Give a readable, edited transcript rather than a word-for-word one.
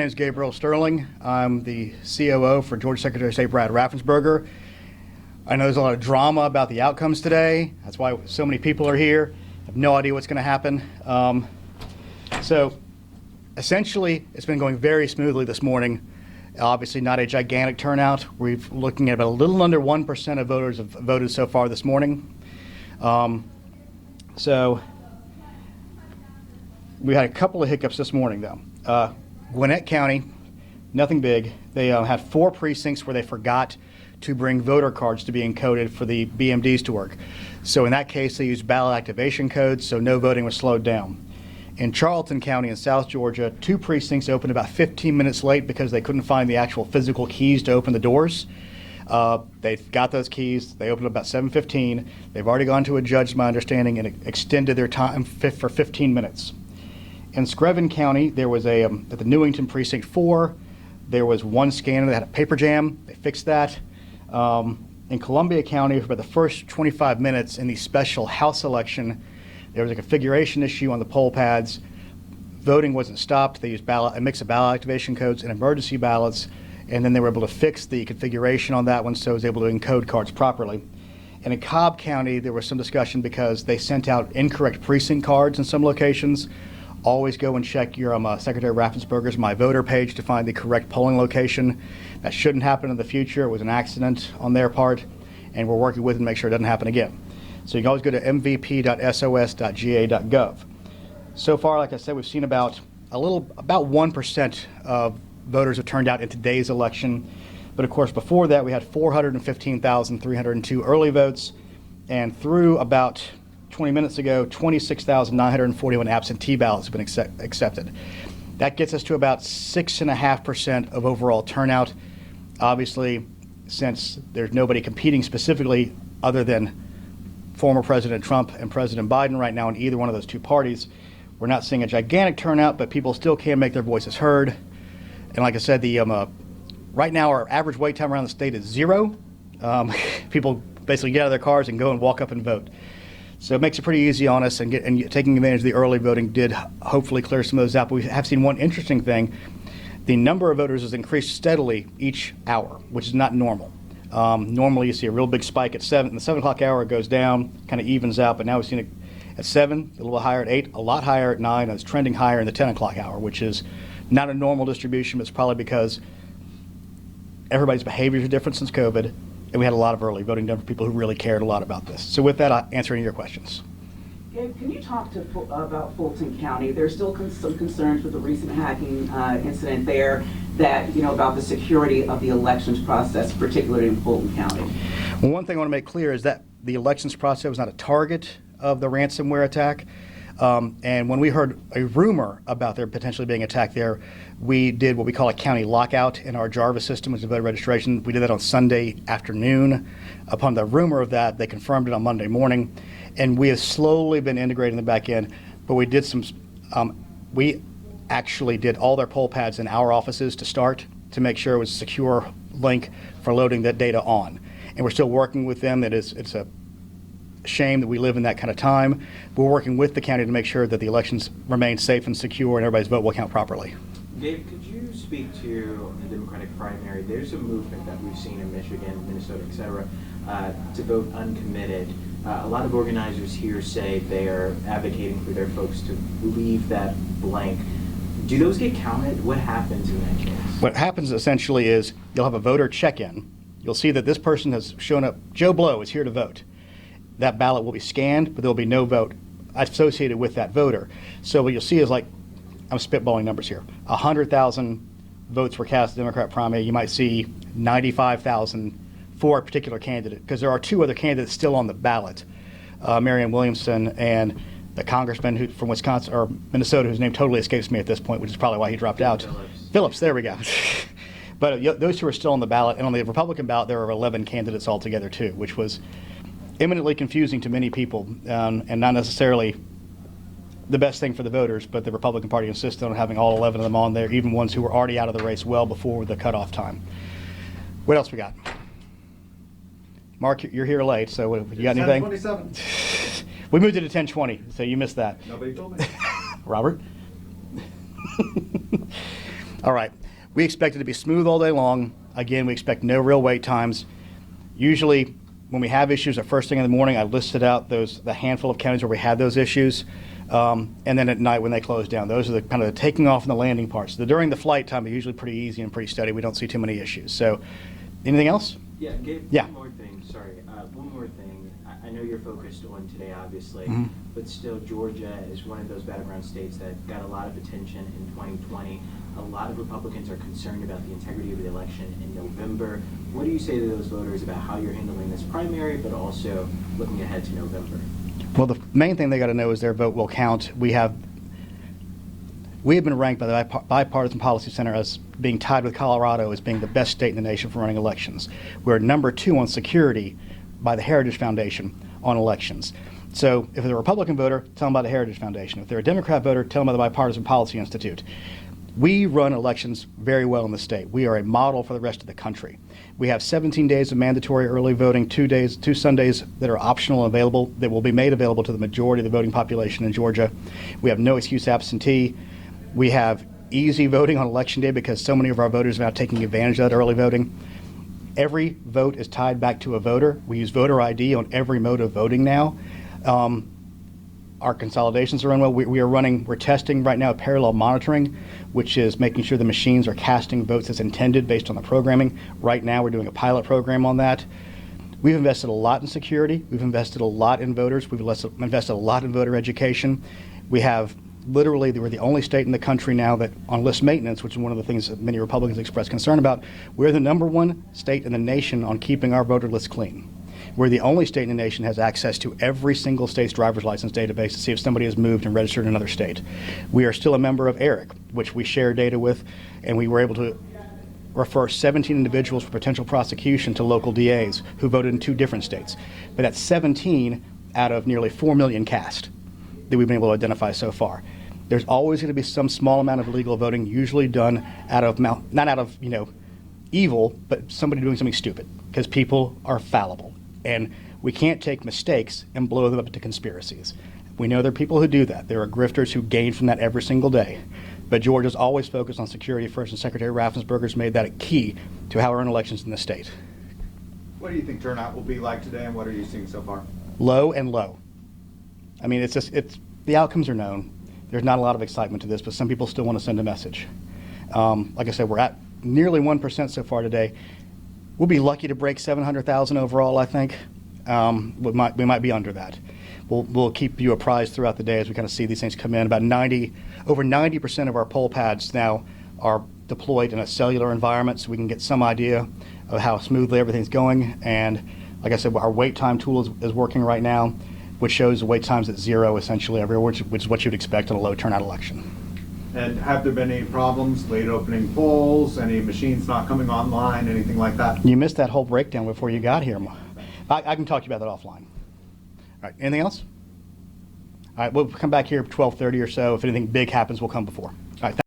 My name is Gabriel Sterling. I'm the COO for Georgia Secretary of State Brad Raffensperger. I know there's a lot of drama about the outcomes today. That's why so many people are here. I have no idea what's going to happen. So essentially, it's been going very smoothly this morning. Obviously not a gigantic turnout. We're looking at about a little under 1% of voters have voted so far this morning. So we had a couple of hiccups this morning, though. Gwinnett County, nothing big. They had 4 precincts where they forgot to bring voter cards to be encoded for the BMDs to work. So in that case, they used ballot activation codes, so no voting was slowed down. In Charlton County in South Georgia, 2 precincts opened about 15 minutes late because they couldn't find the actual physical keys to open the doors. They got those keys. They opened about 7:15. They've already gone to a judge, my understanding, and extended their time for 15 minutes. In Screven County, there was at the Newington Precinct 4, there was 1 scanner that had a paper jam. They fixed that. In Columbia County, for about the first 25 minutes in the special House election, there was a configuration issue on the poll pads. Voting wasn't stopped. They used a mix of ballot activation codes and emergency ballots, and then they were able to fix the configuration on that one, so it was able to encode cards properly. And in Cobb County, there was some discussion because they sent out incorrect precinct cards in some locations. Always go and check your Secretary Raffensperger's My Voter page to find the correct polling location. That shouldn't happen in the future. It was an accident on their part, and we're working with them to make sure it doesn't happen again. So you can always go to mvp.sos.ga.gov. So far, like I said, we've seen about 1% of voters have turned out in today's election. But of course, before that, we had 415,302 early votes, and through about 20 minutes ago, 26,941 absentee ballots have been accepted. That gets us to about 6.5% of overall turnout. Obviously, since there's nobody competing specifically other than former President Trump and President Biden right now in either one of those 2 parties, we're not seeing a gigantic turnout, but people still can make their voices heard. And like I said, right now our average wait time around the state is 0. People basically get out of their cars and go and walk up and vote. So it makes it pretty easy on us, and taking advantage of the early voting did hopefully clear some of those out. But we have seen one interesting thing. The number of voters has increased steadily each hour, which is not normal. Normally you see a real big spike at 7. In the 7 o'clock hour, it goes down, kind of evens out, but now we've seen it at 7, a little higher at 8, a lot higher at 9, and it's trending higher in the 10 o'clock hour, which is not a normal distribution, but it's probably because everybody's behaviors are different since COVID. And we had a lot of early voting done for people who really cared a lot about this. So with that, I'll answer any of your questions. Gabe, can you talk about Fulton County? There's still some concerns with the recent hacking incident there about the security of the elections process, particularly in Fulton County. Well, one thing I want to make clear is that the elections process was not a target of the ransomware attack. And when we heard a rumor about there potentially being attacked there, we did what we call a county lockout in our Jarvis system, which is voter registration. We did that on Sunday afternoon. Upon the rumor of that, they confirmed it on Monday morning. And we have slowly been integrating the back end. But we did we actually did all their poll pads in our offices to start to make sure it was a secure link for loading that data on. And we're still working with them. It's a shame that we live in that kind of time. We're working with the county to make sure that the elections remain safe and secure and everybody's vote will count properly. Gabe, could you speak to the Democratic primary? There's a movement that we've seen in Michigan, Minnesota, et cetera, to vote uncommitted. A lot of organizers here say they are advocating for their folks to leave that blank. Do those get counted? What happens in that case? What happens essentially is you'll have a voter check-in. You'll see that this person has shown up. Joe Blow is here to vote. That ballot will be scanned, but there will be no vote associated with that voter. So what you'll see is, like, I'm spitballing numbers here, 100,000 votes were cast Democrat primary. You might see 95,000 for a particular candidate, because there are 2 other candidates still on the ballot, Marianne Williamson and the congressman from Wisconsin or Minnesota, whose name totally escapes me at this point, which is probably why he dropped out. Phillips, there we go. But those 2 are still on the ballot, and on the Republican ballot, there are 11 candidates altogether too, which was eminently confusing to many people, and not necessarily the best thing for the voters, but the Republican Party insisted on having all 11 of them on there, even ones who were already out of the race well before the cutoff time. What else we got? Mark, you're here late, so you got anything? 10:27. We moved it to 10:20, so you missed that. Nobody told me. Robert? All right. We expect it to be smooth all day long. Again, we expect no real wait times. Usually, when we have issues at first thing in the morning, I listed out the handful of counties where we had those issues. And then at night when they close down, those are the kind of the taking off and the landing parts. During the flight time, they're usually pretty easy and pretty steady. We don't see too many issues. So, anything else? Yeah, Gabe, Yeah. one more thing, sorry. One more thing. I know you're focused on today, obviously, Mhm. but still Georgia is one of those battleground states that got a lot of attention in 2020. A lot of Republicans are concerned about the integrity of the election in November. What do you say to those voters about how you're handling this primary, but also looking ahead to November? Well, the main thing they got to know is their vote will count. We have been ranked by the Bipartisan Policy Center as being tied with Colorado as being the best state in the nation for running elections. We're number 2 on security by the Heritage Foundation on elections. So if they're a Republican voter, tell them about the Heritage Foundation. If they're a Democrat voter, tell them about the Bipartisan Policy Institute. We run elections very well in the state. We are a model for the rest of the country. We have 17 days of mandatory early voting, 2 Sundays that are optional and available, that will be made available to the majority of the voting population in Georgia. We have no excuse absentee. We have easy voting on election day because so many of our voters are now taking advantage of that early voting. Every vote is tied back to a voter. We use voter ID on every mode of voting now. Our consolidations are run well. We're testing right now parallel monitoring, which is making sure the machines are casting votes as intended based on the programming. Right now, we're doing a pilot program on that. We've invested a lot in security. We've invested a lot in voters. We've invested a lot in voter education. We're the only state in the country now that on list maintenance, which is one of the things that many Republicans express concern about, we're the number 1 state in the nation on keeping our voter list clean. We're the only state in the nation that has access to every single state's driver's license database to see if somebody has moved and registered in another state. We are still a member of ERIC, which we share data with, and we were able to refer 17 individuals for potential prosecution to local DAs who voted in 2 different states. But that's 17 out of nearly 4 million cast that we've been able to identify so far. There's always going to be some small amount of illegal voting, usually done out of, not out of, evil, but somebody doing something stupid, because people are fallible. And we can't take mistakes and blow them up into conspiracies. We know there are people who do that. There are grifters who gain from that every single day. But Georgia's always focused on security first, and Secretary Raffensperger's made that a key to how we run elections in the state. What do you think turnout will be like today, and what are you seeing so far? Low and low. I mean, the outcomes are known. There's not a lot of excitement to this, but some people still want to send a message. Like I said, we're at nearly 1% so far today. We'll be lucky to break 700,000 overall, I think. We might be under that. We'll keep you apprised throughout the day as we kind of see these things come in. Over 90% of our poll pads now are deployed in a cellular environment, so we can get some idea of how smoothly everything's going. And like I said, our wait time tool is working right now, which shows the wait times at 0 essentially everywhere, which is what you'd expect in a low turnout election. And have there been any problems, late opening polls, any machines not coming online, anything like that? You missed that whole breakdown before you got here. I can talk to you about that offline. All right, anything else? All right, we'll come back here at 12:30 or so. If anything big happens, we'll come before. All right.